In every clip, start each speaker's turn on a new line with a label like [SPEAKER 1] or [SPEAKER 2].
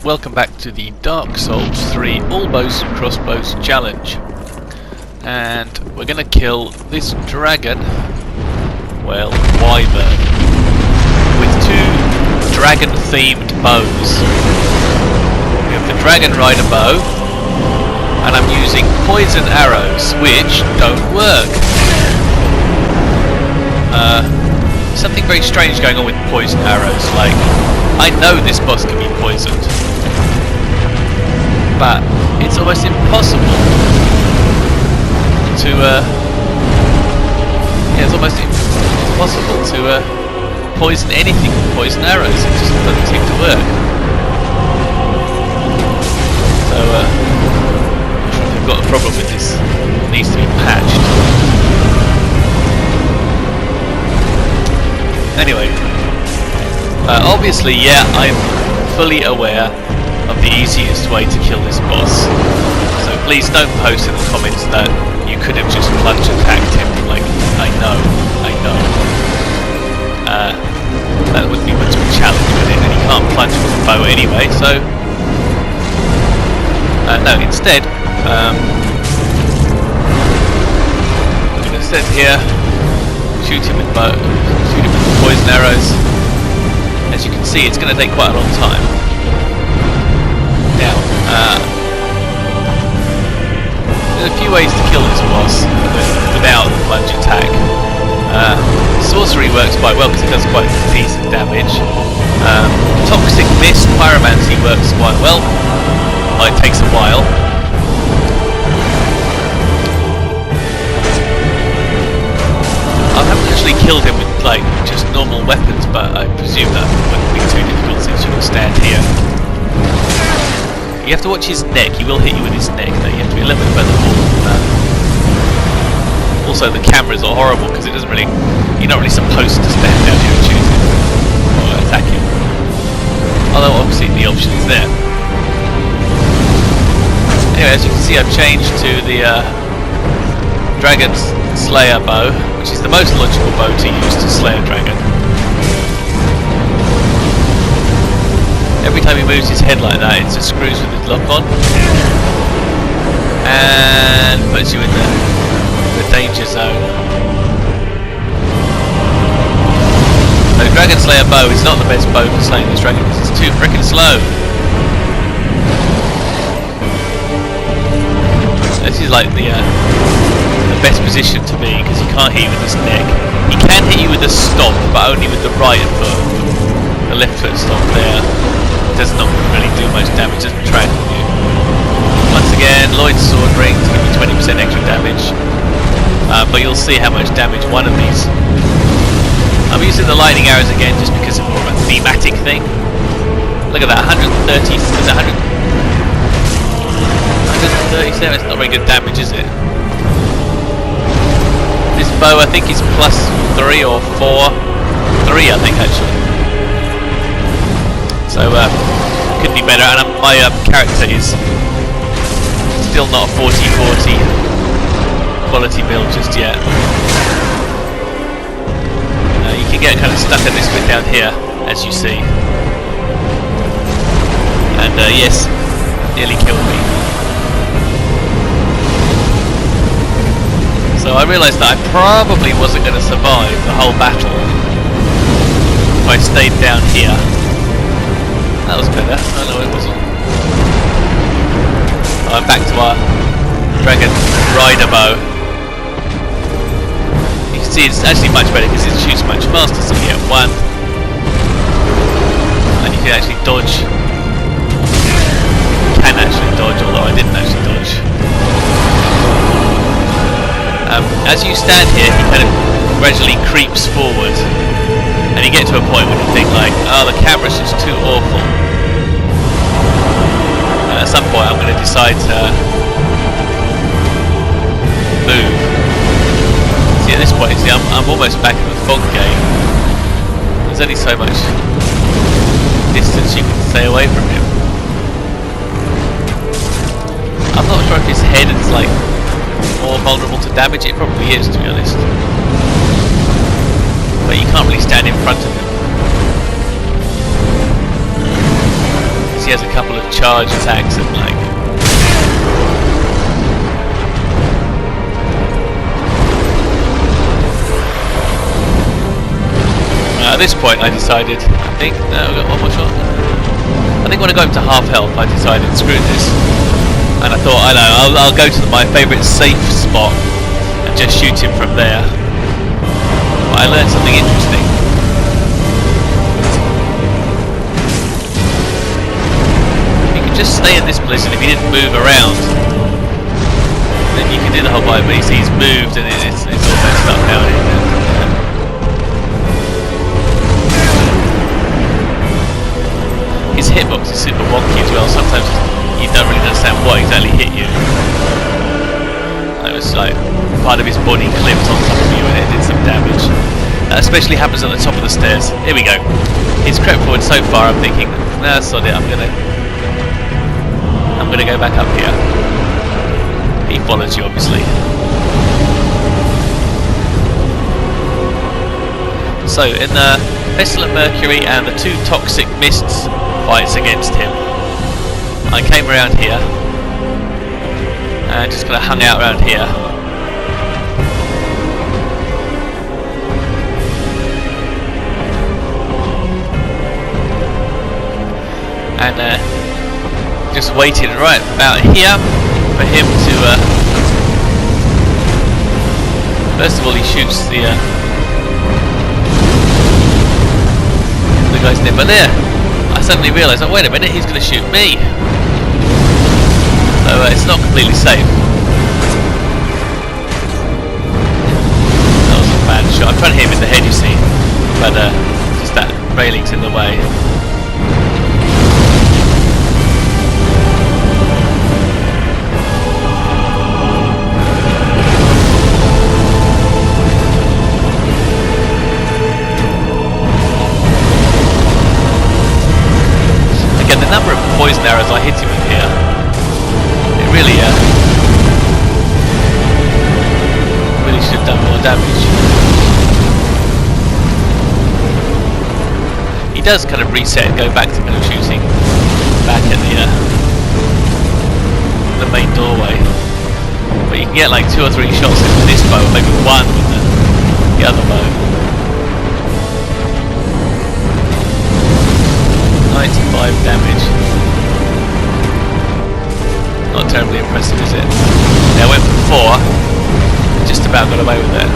[SPEAKER 1] welcome back to the Dark Souls 3 All Bows and Crossbows Challenge. And we're going to kill this dragon, well, Wyvern, with two dragon-themed bows. We have the Dragon Rider bow, and I'm using poison arrows, which don't work. Something very strange going on with poison arrows, like, I know this boss can be poisoned, but it's almost impossible to, poison anything with poison arrows. It just doesn't seem to work. So, I'm not sure if they've got a problem with this. It needs to be patched. Anyway, obviously, yeah, I'm fully aware of the easiest way to kill this boss. So please don't post in the comments that you could have just plunge attacked him. Like, I know. That wouldn't be much of a challenge with it, and he can't plunge with a bow anyway, so... no, instead, we're going to sit here, shoot him with poison arrows. As you can see, it's going to take quite a long time. Now, there's a few ways to kill this boss without the plunge attack. Sorcery works quite well because it does quite decent damage. Toxic Mist Pyromancy works quite well. It takes a while. I haven't actually killed him with just normal weapons, but I presume that wouldn't be too difficult since you can stand here. You have to watch his neck. He will hit you with his neck, though. You have to be a little bit further forward than that. Also, the cameras are horrible because it doesn't really. You're not really supposed to stand down here and shoot him or attack him. Although obviously the option is there. Anyway, as you can see, I've changed to the Dragon Slayer bow, which is the most logical bow to use to slay a dragon. Every time he moves his head like that, it just screws with his lock on and puts you in the danger zone. The Dragon Slayer bow is not the best bow for slaying this dragon because it's too frickin' slow. This is like the best position to be because he can't hit you with his neck. He can hit you with a stomp, but only with the right foot. The left foot stomp there does not really do much damage, doesn't track you. Once again, Lloyd's Sword Ring to give you 20% extra damage. But you'll see how much damage one of these. I'm using the lightning arrows again just because of more of a thematic thing. Look at that, 130, is it 137, it's not very good damage, is it? This bow I think is plus 3 or 4. 3 I think actually. So could be better, and my character is still not a 40-40 quality build just yet. You can get kind of stuck at this bit down here, as you see. And yes, nearly killed me. So I realised that I probably wasn't going to survive the whole battle if I stayed down here. That was better. Oh no, it wasn't. I'm back to our Dragon Rider bow. You can see it's actually much better because it shoots much faster, so you get one. And you can actually dodge. You can actually dodge, although I didn't actually dodge. As you stand here, he kind of gradually creeps forward, and you get to a point where you think like, oh, the camera's just too awful. And at some point I'm going to decide to move. See, at this point, see, I'm almost back in the fog game. There's only so much distance you can stay away from him. I'm not sure if his head is like more vulnerable to damage. It probably is, to be honest. But you can't really stand in front of him. he has a couple of charge attacks and like. At this point I decided, we've got one more shot. I think when I got him to half health I decided, screw this. And I thought, I'll go to my favourite safe spot and just shoot him from there. But I learned something interesting. You could just stay in this position if you didn't move around. Then you can do the whole fight, but you see he's moved and it's all messed up now. His hitbox is super wonky as well. Sometimes you don't really understand what exactly hit you. It was like part of his body clipped on top of you and it did some damage. That especially happens at the top of the stairs. Here we go. He's crept forward so far. I'm thinking, nah, that's not it. I'm gonna go back up here. He follows you, obviously. So in the Pestilent Mercury and the 2 Toxic Mists fights against him, I came around here and just kind of hung out around here. And just waited right about here for him to first of all he shoots the guy's near, but there I suddenly realised, oh wait a minute, he's going to shoot me. So it's not completely safe. That was a bad shot. I'm trying to hit him in the head, you see, but just that railing's in the way. Again, the number of poison arrows I hit him with here, it really should have done more damage. He does kind of reset and go back to kind of shooting back at the main doorway. But you can get like 2 or 3 shots in with this bow, maybe 1 with the other bow. 95 damage. Not terribly impressive, is it? Yeah, I went for 4. Just about got away with it.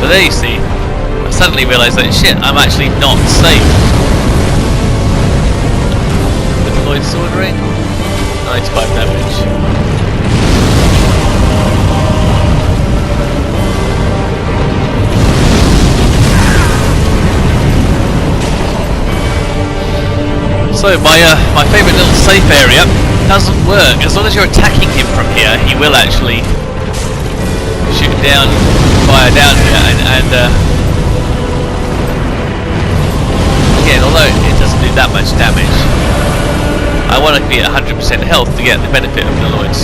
[SPEAKER 1] But there you see, I suddenly realised that shit, I'm actually not safe. With the Lloyd Sword Ring, 95 damage. So my favourite little safe area doesn't work. As long as you're attacking him from here, he will actually shoot down, fire down here, and again, although it doesn't do that much damage, I want to be at 100% health to get the benefit of the Lloyd's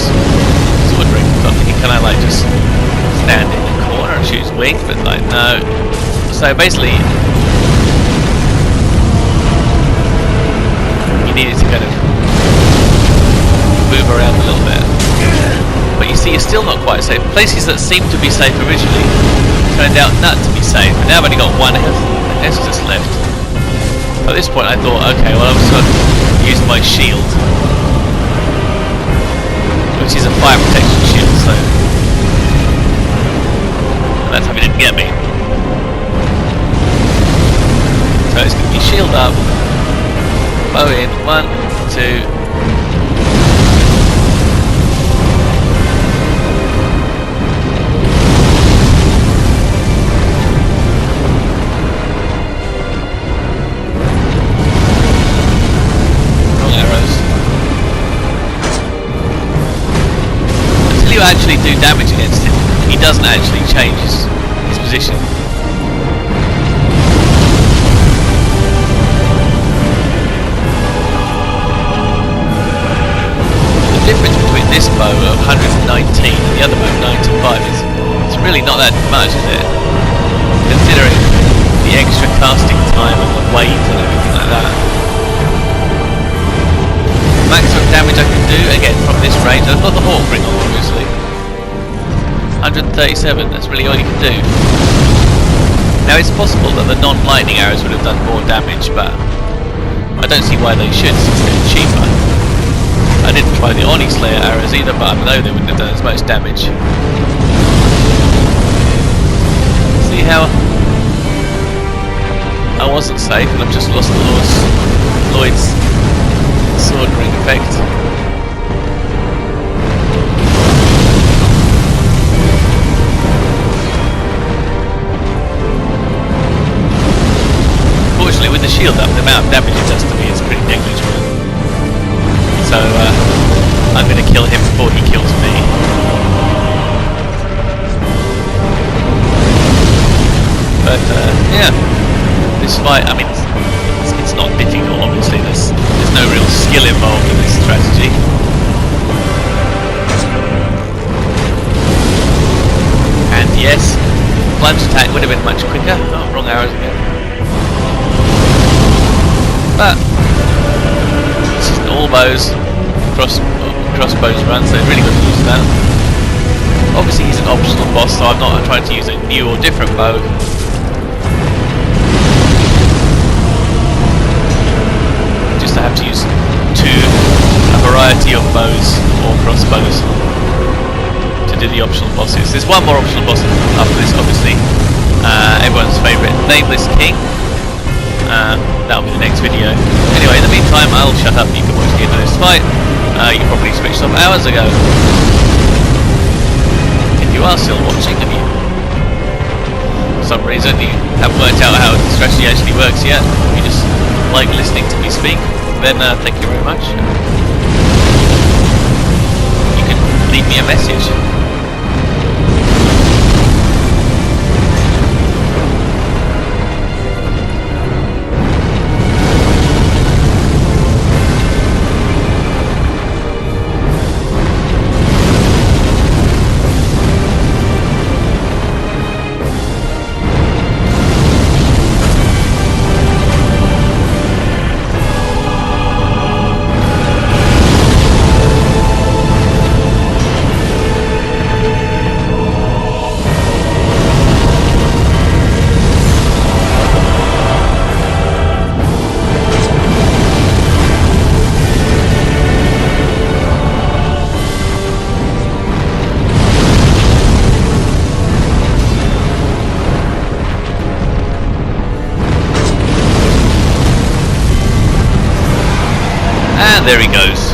[SPEAKER 1] Sword Ring. So I'm thinking, can I like just stand in the corner and shoot his wing? But like, no. So basically, needed to kind of move around a little bit, but you see you're still not quite safe. Places that seemed to be safe originally turned out not to be safe, and now I've only got 1 Estus left. At this point I thought, okay, well I'm just going to use my shield, which is a fire protection shield, so that time he didn't get me. So it's going to be shield up, bow in, 1, 2. Wrong arrows. Until you actually do damage against him, he doesn't actually change his position. The difference between this bow of 119 and the other bow of 95 is it's really not that much, is it? Considering the the extra casting time and the weight and everything like that. Maximum damage I can do, again, from this range. I've got the Hawk Ring on, obviously. 137, that's really all you can do. Now it's possible that the non-lightning arrows would have done more damage, but I don't see why they should, since they're cheaper. I didn't try the Oni Slayer arrows either, but I know they wouldn't have done as much damage. See how I wasn't safe, and I've just lost Lloyd's sword ring effect. Fortunately, with the shield up, the amount of damage it does to me is pretty negligible. So I'm going to kill him before he kills me. But yeah, this fight, I mean, it's not difficult, obviously. There's no real skill involved in this strategy. And yes, plunge attack would have been much quicker. Oh, wrong arrows again. But this is an all bows crossbows run, so really good to use that. Obviously he's an optional boss, so I'm not trying to use a new or different bow. Just I have to use a variety of bows or crossbows to do the optional bosses. There's one more optional boss after this, obviously. Everyone's favourite, Nameless King. That'll be the next video. Anyway, in the meantime, I'll shut up. You can watch the end of this fight. You probably switched off hours ago. If you are still watching and you, for some reason, you haven't worked out how the strategy actually works yet, you just like listening to me speak, then thank you very much. You can leave me a message. And there he goes.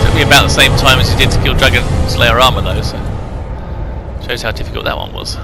[SPEAKER 1] Took me about the same time as it did to kill Dragon Slayer armor though, so shows how difficult that one was.